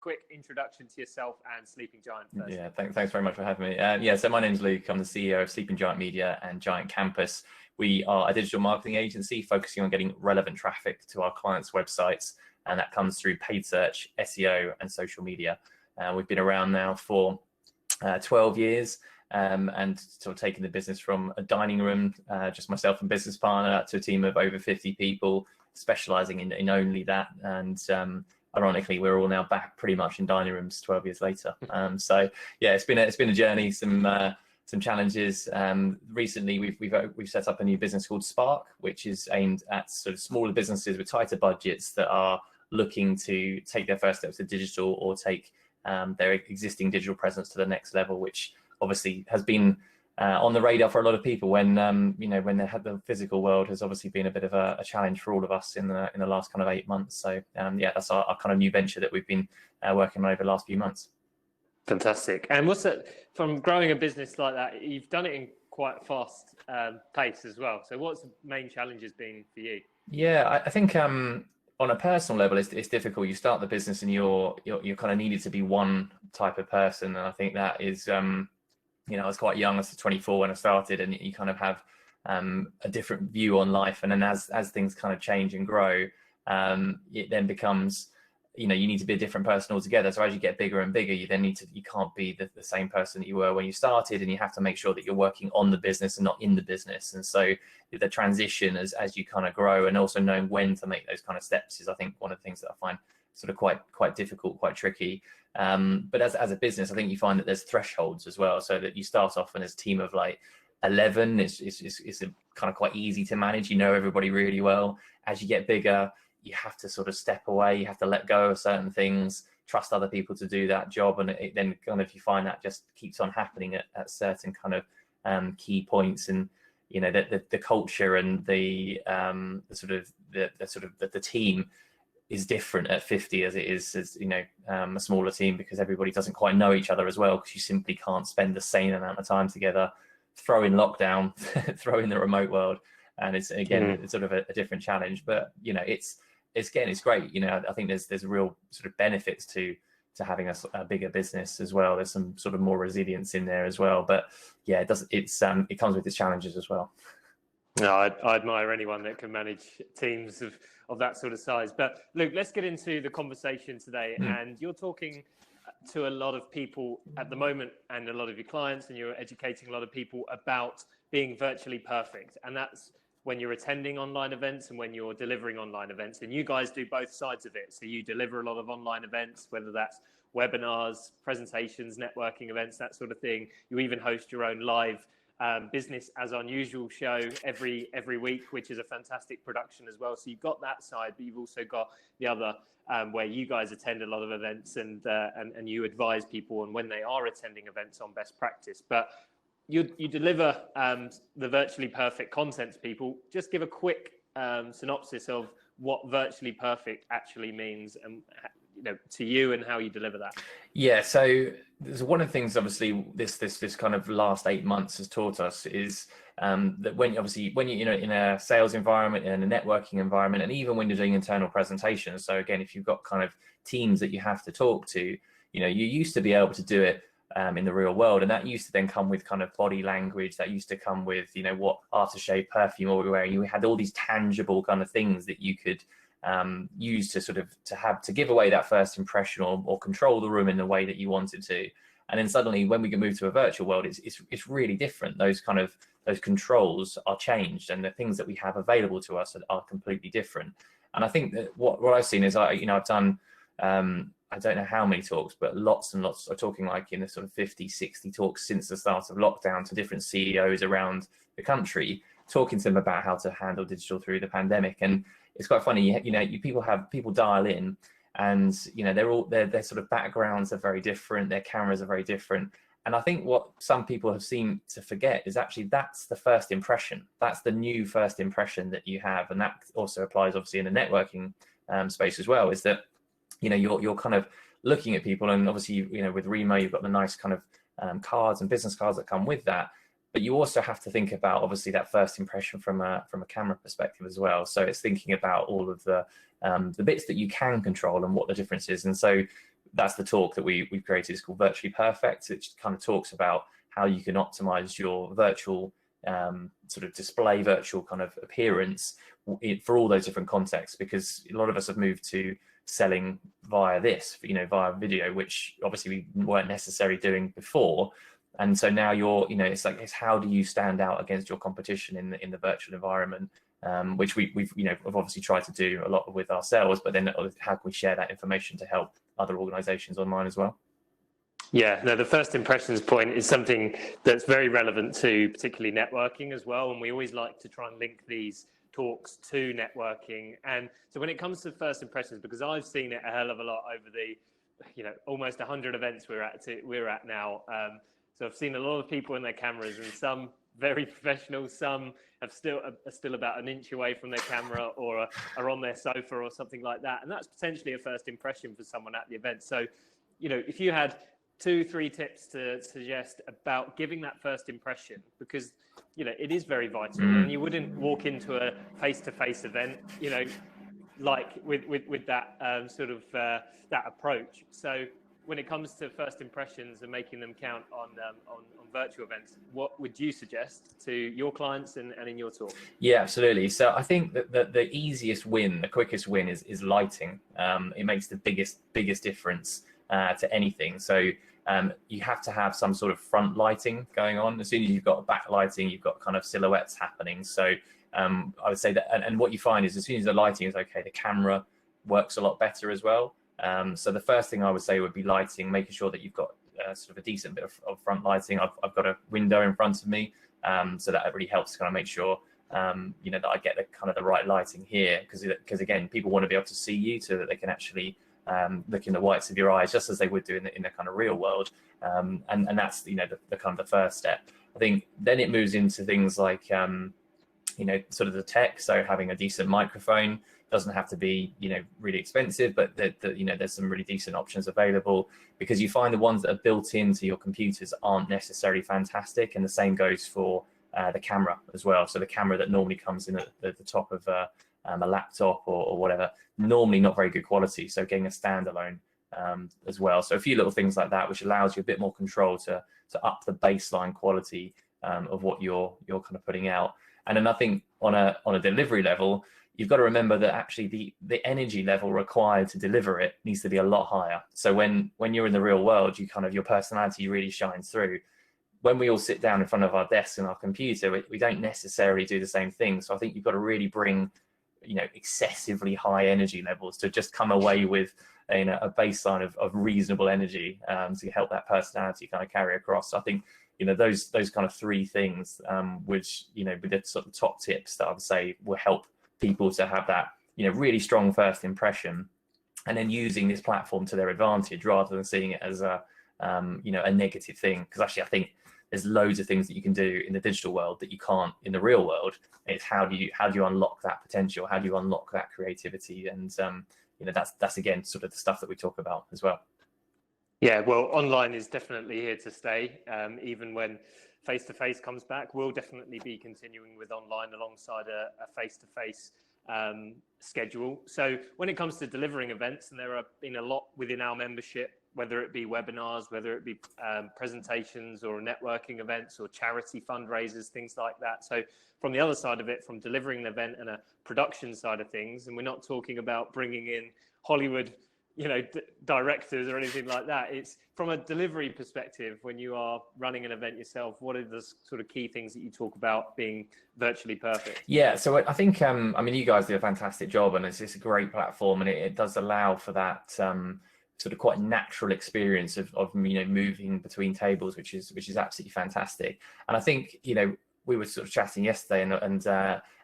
quick introduction to yourself and Sleeping Giant first. Yeah, thanks very much for having me. So my name's Luke. I'm the CEO of Sleeping Giant Media and Giant Campus. We are a digital marketing agency focusing on getting relevant traffic to our clients' websites, and that comes through paid search, SEO, and social media. We've been around now for 12 years. And sort of taking the business from a dining room, just myself and business partner, to a team of over 50 people, specializing in only that. And ironically, we're all now back pretty much in dining rooms 12 years later. So yeah, it's been a journey, some challenges. Recently, we've set up a new business called Spark, which is aimed at sort of smaller businesses with tighter budgets that are looking to take their first steps to digital or take their existing digital presence to the next level, which obviously has been on the radar for a lot of people when when they had the physical world has obviously been a bit of a challenge for all of us in the last kind of 8 months. So yeah, that's our kind of new venture that we've been working on over the last few months. Fantastic. And what's that, from growing a business like that, you've done it in quite a fast pace as well. So what's the main challenges been for you? Yeah, I think on a personal level, it's difficult. You start the business and you're kind of needed to be one type of person, and I think that is I was quite young. I was 24 when I started, and you kind of have a different view on life. And then as things kind of change and grow, it then becomes, you need to be a different person altogether. So as you get bigger and bigger, you can't be the same person that you were when you started, and you have to make sure that you're working on the business and not in the business. And so the transition as you kind of grow, and also knowing when to make those kind of steps, is I think one of the things that I find sort of quite difficult, quite tricky. But as a business, I think you find that there's thresholds as well, so that you start off and there's a team of like 11. It's kind of quite easy to manage. You know everybody really well. As you get bigger, you have to sort of step away. You have to let go of certain things, trust other people to do that job, and then kind of you find that just keeps on happening at certain kind of key points. And the culture and the team is different at 50 as it is as a smaller team, because everybody doesn't quite know each other as well, because you simply can't spend the same amount of time together. Throw in lockdown, throw in the remote world, and it's sort of a different challenge. But it's great. I think there's real sort of benefits to having a bigger business as well. There's some sort of more resilience in there as well. But yeah, it comes with its challenges as well. No, I admire anyone that can manage teams of that sort of size. But Luke, let's get into the conversation today. And you're talking to a lot of people at the moment, and a lot of your clients, and you're educating a lot of people about being virtually perfect. And that's when you're attending online events and when you're delivering online events. And you guys do both sides of it. So you deliver a lot of online events, whether that's webinars, presentations, networking events, that sort of thing. You even host your own live business as unusual show every week, which is a fantastic production as well. So you've got that side, but you've also got the other where you guys attend a lot of events and you advise people on when they are attending events on best practice. But you deliver the virtually perfect content to people. Just give a quick synopsis of what virtually perfect actually means, and to you, and how you deliver that. Yeah, so there's one of the things, obviously, this kind of last 8 months has taught us is that when you're in a sales environment, in a networking environment, and even when you're doing internal presentations. So again, if you've got kind of teams that you have to talk to, you used to be able to do it in the real world, and that used to then come with kind of body language. That used to come with what aftershave perfume or wearing. You had all these tangible kind of things that you could use to give away that first impression, or control the room in the way that you wanted to. And then suddenly, when we can move to a virtual world, it's really different. Those controls are changed, and the things that we have available to us are completely different. And I think that what I've seen is I've done I don't know how many talks, but lots and lots. I'm talking like in the sort of 50, 60 talks since the start of lockdown to different CEOs around the country, talking to them about how to handle digital through the pandemic. And it's quite funny, people dial in, and their sort of backgrounds are very different, their cameras are very different. And I think what some people have seemed to forget is actually that's the first impression. That's the new first impression that you have, and that also applies obviously in the networking space as well. Is that you're kind of looking at people, and obviously with Remo you've got the nice kind of cards and business cards that come with that. But you also have to think about obviously that first impression from a camera perspective as well. So it's thinking about all of the bits that you can control and what the difference is. And so that's the talk that we've created. It's called Virtually Perfect. It kind of talks about how you can optimize your virtual sort of display, virtual kind of appearance for all those different contexts, because a lot of us have moved to selling via this, via video, which obviously we weren't necessarily doing before. And so now it's how do you stand out against your competition in the virtual environment, which we've obviously tried to do a lot with ourselves, but then how can we share that information to help other organizations online as well? Yeah, no, the first impressions point is something that's very relevant to particularly networking as well. And we always like to try and link these talks to networking. And so when it comes to first impressions, because I've seen it a hell of a lot over the, almost 100 events we're at now. So I've seen a lot of people in their cameras, and some very professional, some are still about an inch away from their camera, or are on their sofa or something like that. And that's potentially a first impression for someone at the event. So, if you had 2-3 tips to suggest about giving that first impression, because it is very vital, and you wouldn't walk into a face-to-face event like with that sort of that approach. So when it comes to first impressions and making them count on virtual events, what would you suggest to your clients and in your talk? Yeah, absolutely. So I think that the easiest win, the quickest win is lighting. It makes the biggest difference to anything. So you have to have some sort of front lighting going on. As soon as you've got back lighting, you've got kind of silhouettes happening. So I would say that, and what you find is as soon as the lighting is okay, the camera works a lot better as well. So the first thing I would say would be lighting, making sure that you've got sort of a decent bit of front lighting. I've got a window in front of me, so that really helps to kind of make sure that I get the right lighting here, because again, people want to be able to see you so that they can actually look in the whites of your eyes, just as they would do in the kind of real world, and that's the kind of the first step. I think then it moves into things like sort of the tech. So having a decent microphone doesn't have to be really expensive, but there's some really decent options available, because you find the ones that are built into your computers aren't necessarily fantastic, and the same goes for the camera as well. So the camera that normally comes in at the top of a laptop or whatever, normally not very good quality. So getting a standalone as well. So a few little things like that, which allows you a bit more control to up the baseline quality of what you're kind of putting out. And then I think on a delivery level, you've got to remember that actually the energy level required to deliver it needs to be a lot higher. So when you're in the real world, your personality really shines through. When we all sit down in front of our desks and our computer, we don't necessarily do the same thing. So I think you've got to really bring excessively high energy levels to just come away with a baseline of reasonable energy to help that personality kind of carry across. So I think those kind of 3 things, which with the sort of top tips that I would say will help people to have that really strong first impression, and then using this platform to their advantage rather than seeing it as a negative thing. Because actually I think there's loads of things that you can do in the digital world that you can't in the real world. It's how do you unlock that potential? How do you unlock that creativity? And that's again sort of the stuff that we talk about as well. Yeah, well, online is definitely here to stay. Even when face-to-face comes back, we'll definitely be continuing with online alongside a face-to-face schedule. So when it comes to delivering events, and there have been a lot within our membership, whether it be webinars, whether it be presentations or networking events or charity fundraisers, things like that. So from the other side of it, from delivering an event and a production side of things, and we're not talking about bringing in Hollywood directors or anything like that. It's from a delivery perspective. When you are running an event yourself, what are the sort of key things that you talk about being virtually perfect? Yeah, so I think you guys do a fantastic job, and it's just a great platform, and it does allow for that sort of quite natural experience of moving between tables, which is absolutely fantastic. And I think we were sort of chatting yesterday,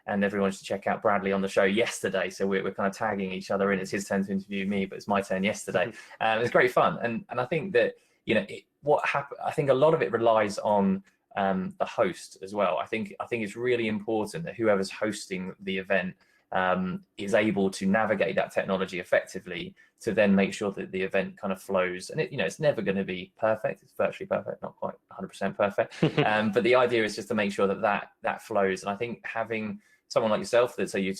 and everyone should check out Bradley on the show yesterday. So we're kind of tagging each other in. It's his turn to interview me, but it's my turn yesterday. It was great fun. And I think that, what happened, I think a lot of it relies on the host as well. I think it's really important that whoever's hosting the event is able to navigate that technology effectively to then make sure that the event kind of flows. And it's never going to be perfect. It's virtually perfect, not quite 100% perfect. But the idea is just to make sure that flows. And I think having someone like yourself that, so you're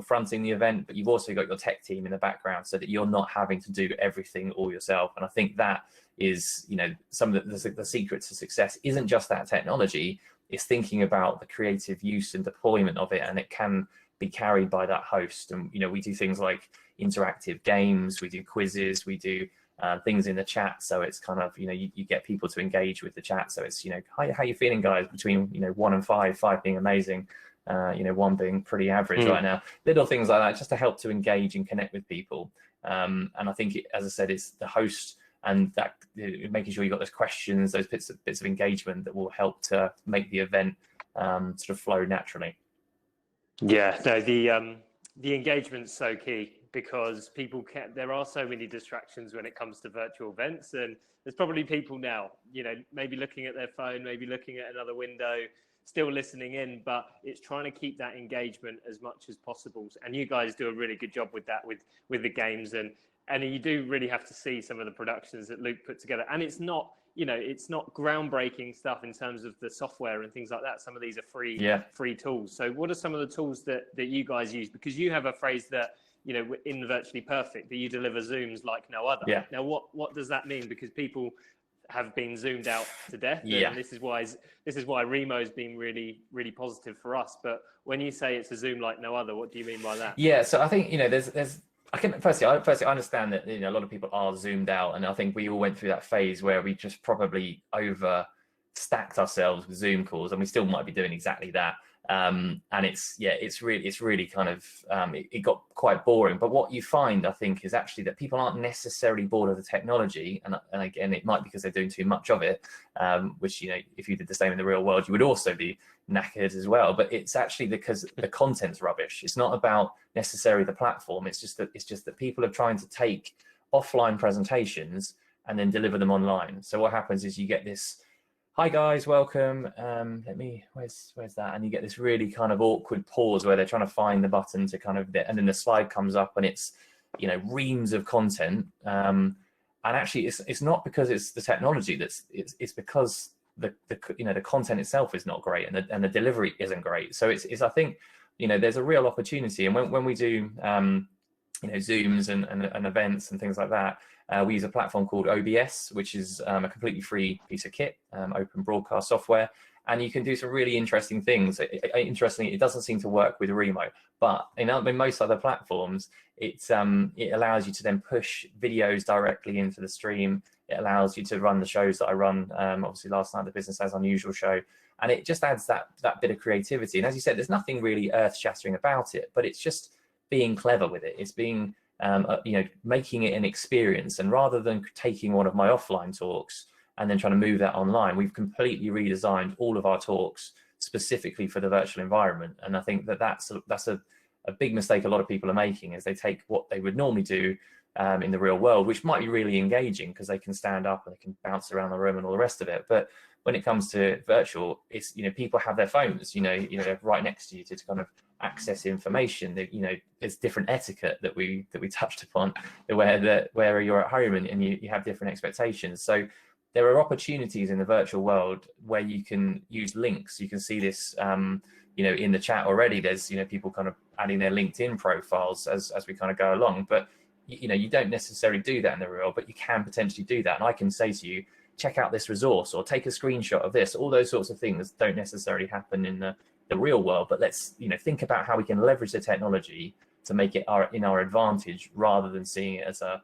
fronting the event, but you've also got your tech team in the background so that you're not having to do everything all yourself. And I think that is, some of the secret to success isn't just that technology, it's thinking about the creative use and deployment of it, and it can be carried by that host. And we do things like interactive games, we do quizzes, we do things in the chat, so it's kind of you get people to engage with the chat. So it's how you feeling, guys, between 1 and 5, 5 being amazing, 1 being pretty average right now. Little things like that just to help to engage and connect with people. And I think as I said, it's the host and that making sure you got those questions, those bits of engagement that will help to make the event sort of flow naturally. Yeah, no, the engagement's so key, because there are so many distractions when it comes to virtual events, and there's probably people now, maybe looking at their phone, maybe looking at another window, still listening in, but it's trying to keep that engagement as much as possible. And you guys do a really good job with that, with the games, and you do really have to see some of the productions that Luke put together. And it's not, it's not groundbreaking stuff in terms of the software and things like that. Some of these are free tools. So what are some of the tools that you guys use? Because you have a phrase that, in Virtually Perfect, that you deliver Zooms like no other. Yeah. Now, what does that mean? Because people have been zoomed out to death, and this is why Remo's been really, really positive for us. But when you say it's a Zoom like no other, what do you mean by that? Yeah, so I think firstly I understand that a lot of people are zoomed out, and I think we all went through that phase where we just probably over stacked ourselves with Zoom calls, and we still might be doing exactly that. And it's really kind of it got quite boring. But what you find, I think, is actually that people aren't necessarily bored of the technology, and again, it might be because they're doing too much of it, which if you did the same in the real world, you would also be knackered as well. But it's actually because the content's rubbish. It's not about necessarily the platform. It's just that people are trying to take offline presentations and then deliver them online. So what happens is you get this, "Hi guys, welcome. Where's that?" And you get this really kind of awkward pause where they're trying to find the button to kind of, and then the slide comes up and it's, reams of content. And actually, it's not because it's the technology it's because the content itself is not great, and the delivery isn't great. So it's I think there's a real opportunity, and when we do Zooms and events and things like that. We use a platform called OBS, which is a completely free piece of kit, open broadcast software, and you can do some really interesting things. Interestingly, it doesn't seem to work with Remo, but in most other platforms, it allows you to then push videos directly into the stream. It allows you to run the shows that I run. Obviously, last night the Business As Unusual show, and it just adds that bit of creativity. And as you said, there's nothing really earth-shattering about it, but it's just being clever with it. It's being making it an experience, and rather than taking one of my offline talks and then trying to move that online, we've completely redesigned all of our talks specifically for the virtual environment. And I think that's a big mistake a lot of people are making, is they take what they would normally do in the real world, which might be really engaging because they can stand up and they can bounce around the room and all the rest of it. But when it comes to virtual, it's people have their phones, right next to you to kind of access information. There's different etiquette that we touched upon, where you're at home and you have different expectations. So there are opportunities in the virtual world where you can use links. You can see this in the chat already. There's people kind of adding their LinkedIn profiles as we kind of go along. But you don't necessarily do that in the real, but you can potentially do that. And I can say to you, check out this resource or take a screenshot of this. All those sorts of things don't necessarily happen in the real world, but let's think about how we can leverage the technology to make it in our advantage, rather than seeing it as a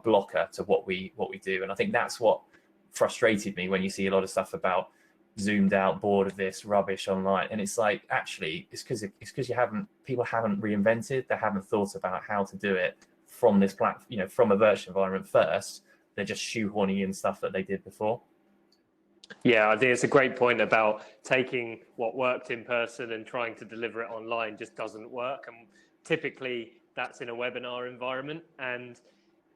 blocker to what we do. And I think that's what frustrated me when you see a lot of stuff about zoomed out, bored of this rubbish online. And it's like, actually, it's because people haven't reinvented. They haven't thought about how to do it from this platform, from a virtual environment first. They're just shoehorning in stuff that they did before. Yeah, I think it's a great point about taking what worked in person and trying to deliver it online just doesn't work. And typically that's in a webinar environment. And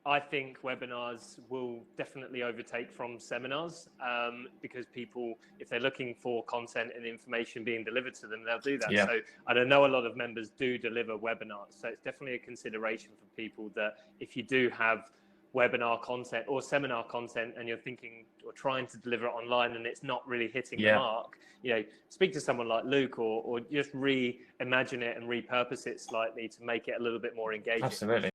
I think webinars will definitely overtake from seminars, because people, if they're looking for content and information being delivered to them, they'll do that. Yeah. So I know a lot of members do deliver webinars. So it's definitely a consideration for people that if you do have webinar content or seminar content, and you're thinking or trying to deliver it online and it's not really hitting the mark, speak to someone like Luke, or just reimagine it and repurpose it slightly to make it a little bit more engaging. Absolutely.